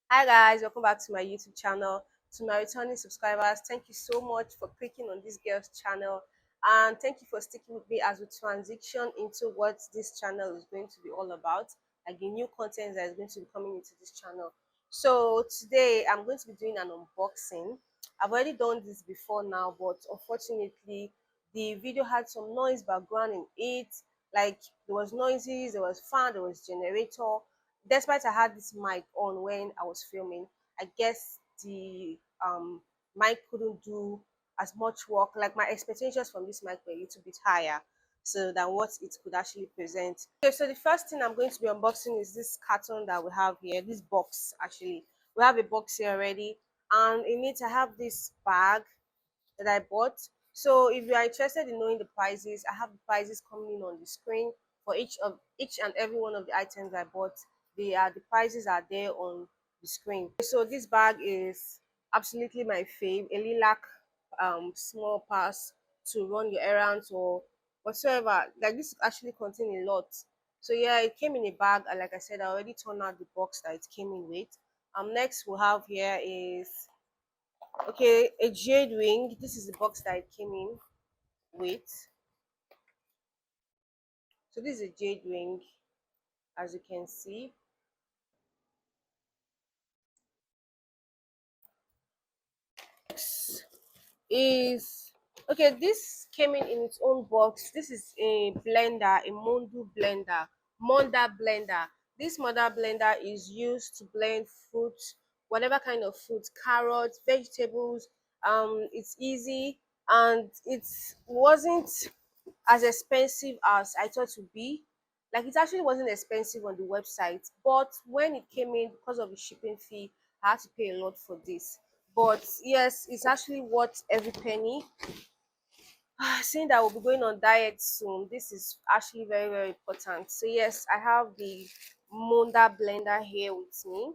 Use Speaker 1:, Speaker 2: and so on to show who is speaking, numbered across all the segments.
Speaker 1: Hi guys, welcome back to my YouTube channel. To my returning subscribers, thank you so much for clicking on this girl's channel, and thank you for sticking with me as we transition into what this channel is going to be all about, like the new content that is going to be coming into this channel. So today I'm going to be doing an unboxing. I've already done this before now, but unfortunately the video had some noise background in it. Like there was noises, there was fan, there was generator. Despite I had this mic on when I was filming, I guess the mic couldn't do as much work. Like my expectations from this mic were a little bit higher so than what it could actually present. Okay, so the first thing I'm going to be unboxing is this carton that we have here, this box actually. We have a box here already, and in it I have this bag that I bought. So if you are interested in knowing the prices, I have the prices coming in on the screen for each and every one of the items I bought. The prices are there on the screen. So this bag is absolutely my fave. A lilac small pass to run your errands or whatsoever. Like this actually contain a lot. So yeah, it came in a bag, and like I said, I already turned out the box that it came in with. Next we'll have here is okay, a jade ring. This is the box that it came in with. So this is a jade ring, as you can see. Is okay. This came in its own box. This is a blender, a Monda blender. This Monda blender is used to blend fruits, whatever kind of fruit, carrots, vegetables. It's easy and it wasn't as expensive as I thought it would be. Like it actually wasn't expensive on the website, but when it came in because of the shipping fee, I had to pay a lot for this. But yes, it's actually worth every penny. Seeing that we'll be going on diet soon, this is actually very, very important. So yes, I have the Monda blender here with me.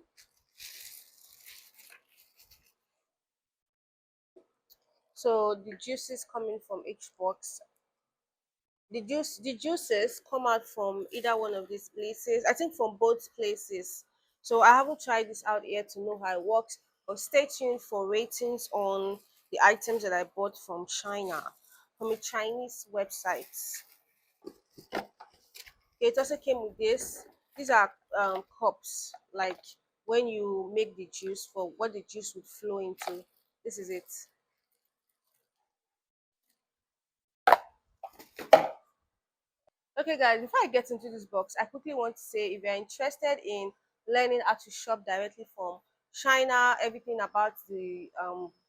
Speaker 1: So the juices coming from each box, the juices come out from either one of these places. I think from both places. So I haven't tried this out yet to know how it works, but stay tuned for ratings on the items that I bought from China, from a Chinese website. Okay, it also came with this. These are cups, like when you make the juice for what the juice would flow into. This is it. Okay, guys, before I get into this box, I quickly want to say if you're interested in learning how to shop directly from China, everything about the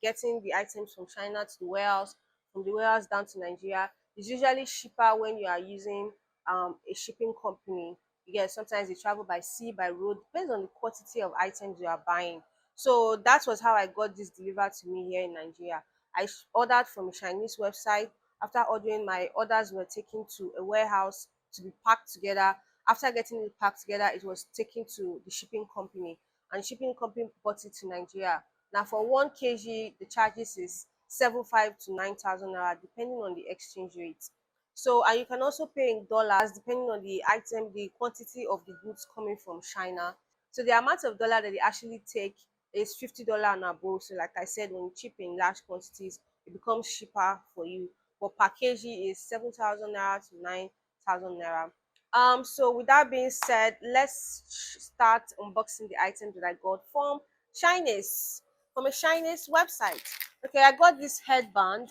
Speaker 1: getting the items from China to the warehouse, from the warehouse down to Nigeria, is usually cheaper when you are using a shipping company. Yeah, sometimes they travel by sea, by road, depends on the quantity of items you are buying. So that was how I got this delivered to me here in Nigeria. Ordered from a Chinese website. After ordering, my orders were taken to a warehouse to be packed together. After getting it packed together, it was taken to the shipping company, and the shipping company brought it to Nigeria. Now, for 1 kg, the charges is 7,500 to 9,000 naira, depending on the exchange rate. So, and you can also pay in dollars depending on the item, the quantity of the goods coming from China. So, the amount of dollar that they actually take is $50 and above. So, like I said, when you ship in large quantities, it becomes cheaper for you. But per kg is 7,000 naira to 9,000 naira. So with that being said, let's start unboxing the items that I got from a Chinese website. Okay, I got this headband.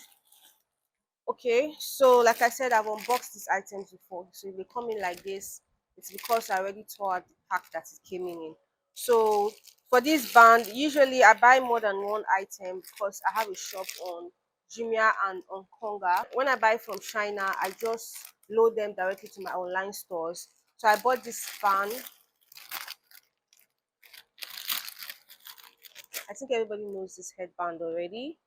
Speaker 1: Okay, so like I said, I've unboxed these items before. So if they come in like this, it's because I already tore out the pack that it came in. So for this band, usually I buy more than one item because I have a shop on Jumia and on Konga. When I buy from China, I just load them directly to my online stores. So I bought this band. I think everybody knows this headband already.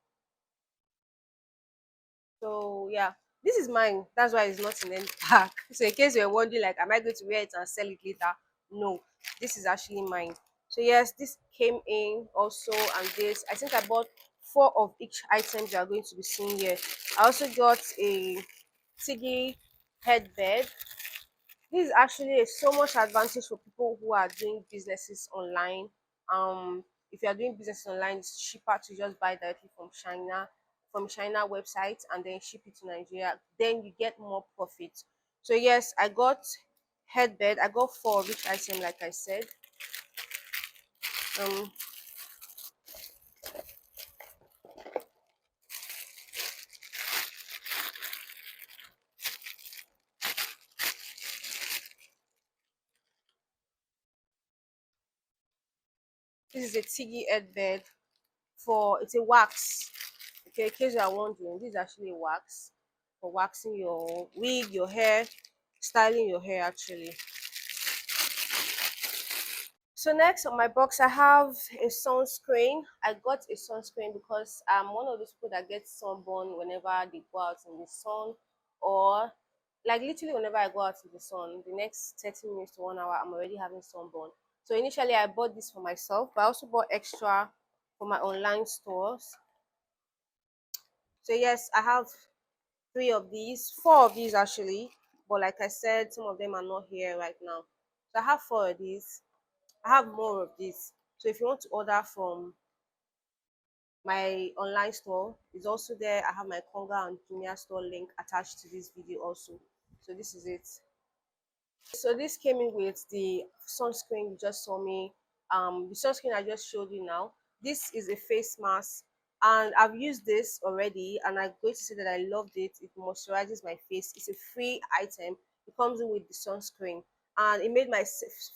Speaker 1: So yeah, this is mine. That's why it's not in any pack. So in case you're wondering, like, am I going to wear it and sell it later? No, this is actually mine. So yes, this came in also, and this I think I bought four of each items you are going to be seeing here. I also got a Tiggy headbed. This is actually so much advantage for people who are doing businesses online. If you are doing business online, it's cheaper to just buy directly from China website and then ship it to Nigeria. Then you get more profit. So yes, I got headbed. I got four of each item, like I said. Um, this is a Tiggy headbed for it's a wax. Okay, in case you are wondering, this is actually a wax for waxing your wig, your hair, styling your hair actually. So next on my box, I have a sunscreen. I got a sunscreen because I'm one of those people that gets sunburn whenever they go out in the sun, or like literally whenever I go out in the sun, the next 30 minutes to 1 hour, I'm already having sunburn. So initially, I bought this for myself, but I also bought extra for my online stores. So yes, I have three of these, four of these actually, but like I said, some of them are not here right now. So I have four of these. I have more of this. So if you want to order from my online store, it's also there. I have my Konga and Jumia store link attached to this video also. So this is it. So this came in with the sunscreen you just saw me. The sunscreen I just showed you now. This is a face mask, and I've used this already, and I'm going to say that I loved it. It moisturizes my face. It's a free item. It comes in with the sunscreen, and it made my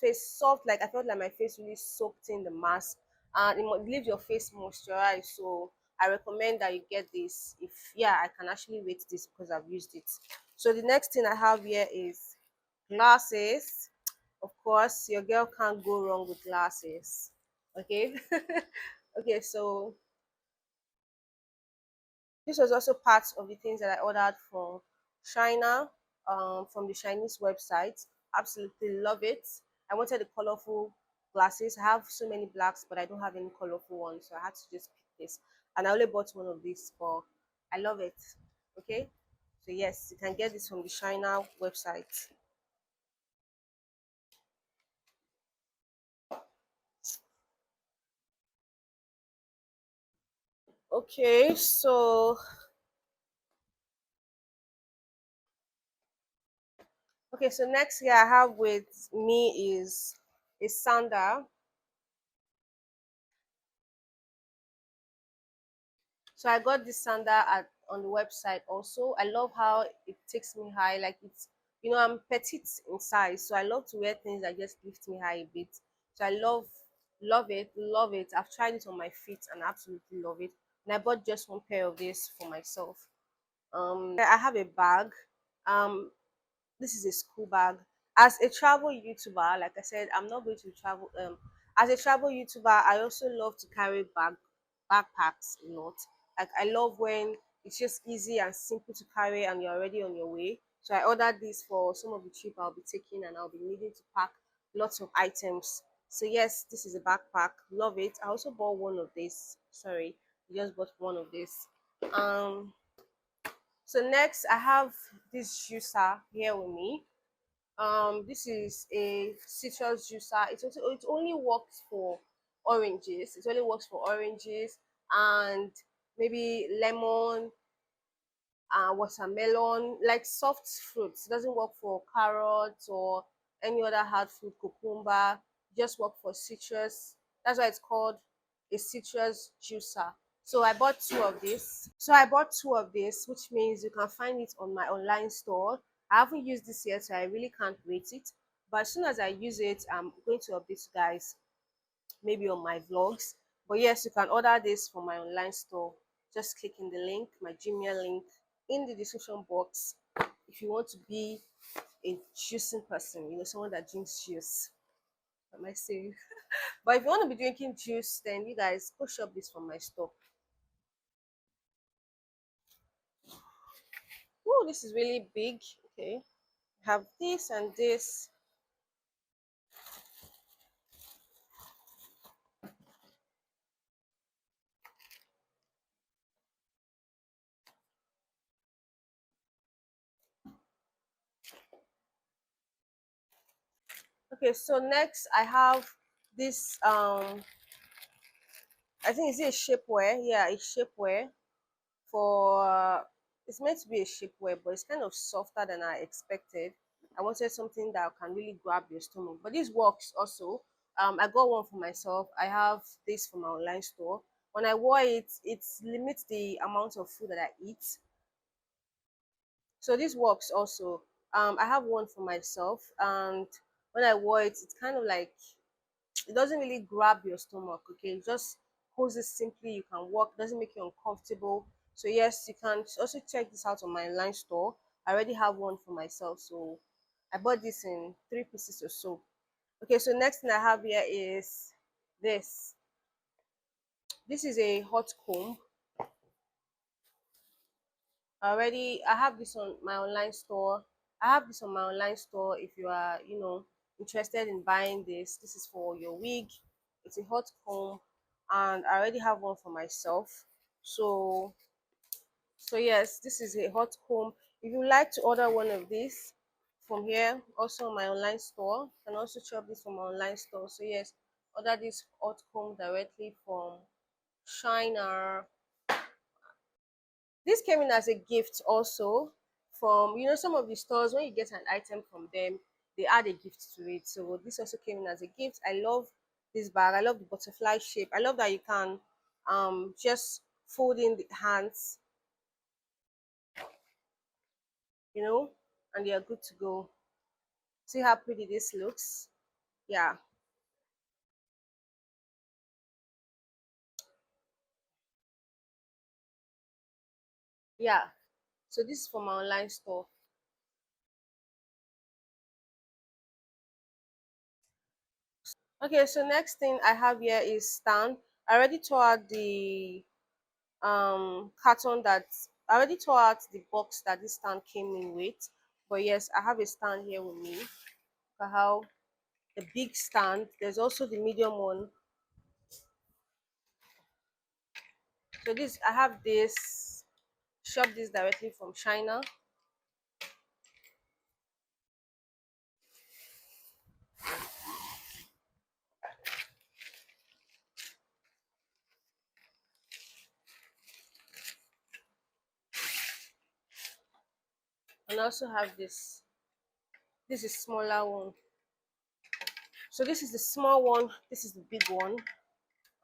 Speaker 1: face soft. Like I felt like my face really soaked in the mask, and it leaves your face moisturized. So I recommend that you get this. If yeah, I can actually rate this because I've used it. So the next thing I have here is glasses. Of course, your girl can't go wrong with glasses. Okay. Okay, so this was also part of the things that I ordered from China, from the Chinese website. Absolutely love it. I wanted the colorful glasses. I have so many blacks, but I don't have any colorful ones, so I had to just pick this. And I only bought one of these, but I love it. Okay, so yes, you can get this from the China website. Okay, so okay, so next here I have with me is a sander. So I got this sander at on the website also. I love how it takes me high. Like it's I'm petite in size, so I love to wear things that just lift me high a bit. So I love it, love it. I've tried it on my feet and I absolutely love it. And I bought just one pair of this for myself. I have a bag. Um this is a school bag. As a travel YouTuber, like I said, I'm not going to travel. As a travel YouTuber, I also love to carry backpacks a lot. Like I love when it's just easy and simple to carry, and you're already on your way. So I ordered this for some of the trip I'll be taking, and I'll be needing to pack lots of items. So yes, this is a backpack. Love it. I also bought one of this. Sorry, I just bought one of this. Um, so next I have this juicer here with me. This is a citrus juicer. It only works for oranges. It only works for oranges and maybe lemon, watermelon, like soft fruits. It doesn't work for carrots or any other hard fruit, cucumber. Just work for citrus. That's why it's called a citrus juicer. So I bought two of this. So I bought two of this, which means you can find it on my online store. I haven't used this yet, so I really can't rate it. But as soon as I use it, I'm going to update you guys maybe on my vlogs. But yes, you can order this from my online store. Just click in the link, my Gmail link in the description box. If you want to be a juicing person, someone that drinks juice. Am I saying? But if you want to be drinking juice, then you guys go shop this from my store. Oh, this is really big. Okay. Have this and this. Okay, so next I have this I think it's a shapewear. Yeah, a shapewear for it's meant to be a shapewear, but it's kind of softer than I expected. I wanted something that can really grab your stomach, but this works also. I got one for myself. I have this from my online store. When I wore it, it limits the amount of food that I eat. So this works also. I have one for myself, and when I wore it, it's kind of like it doesn't really grab your stomach. Okay, it just holds it simply. You can walk, doesn't make you uncomfortable. So yes, you can also check this out on my online store. I already have one for myself, so I bought this in 3 pieces or so. Okay, so next thing I have here is this. This is a hot comb. I have this on my online store. I have this on my online store. If you are, interested in buying this is for your wig. It's a hot comb, and I already have one for myself. So, yes, this is a hot comb. If you like to order one of these from here, also on my online store, you can also shop this from my online store. So yes, order this hot comb directly from China. This came in as a gift also from, some of the stores. When you get an item from them, they add a gift to it. So this also came in as a gift. I love this bag. I love the butterfly shape. I love that you can just fold in the hands, you know, and they are good to go. See how pretty this looks? Yeah. Yeah. So this is from my online store. Okay, so next thing I have here is stand. I already tore out the carton that I already tore out the box that this stand came in with. But yes, I have a stand here with me. Look at how the big stand. There's also the medium one. So this I have this, shop this directly from China. And I also have this. This is smaller one. So this is the small one, this is the big one.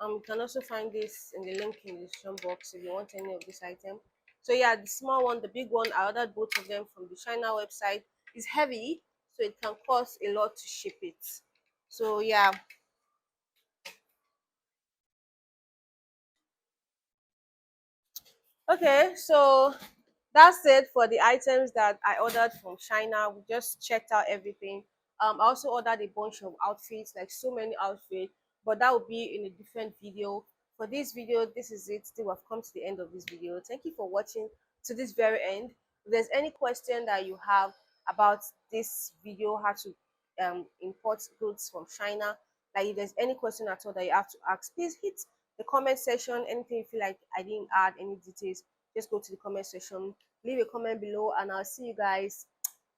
Speaker 1: You can also find this in the link in the description box if you want any of this item. So yeah, the small one, the big one, I ordered both of them from the China website. It's heavy, so it can cost a lot to ship it. So yeah. Okay, so that's it for the items that I ordered from China. We just checked out everything. I also ordered a bunch of outfits, like so many outfits, but that will be in a different video. For this video, this is it. We have come to the end of this video. Thank you for watching to this very end. If there's any question that you have about this video, how to import goods from China, like if there's any question at all that you have to ask, please hit the comment section. Anything you feel like I didn't add any details, just go to the comment section, leave a comment below, and I'll see you guys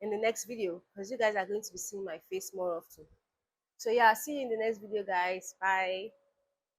Speaker 1: in the next video, because you guys are going to be seeing my face more often. So yeah, see you in the next video, guys. Bye.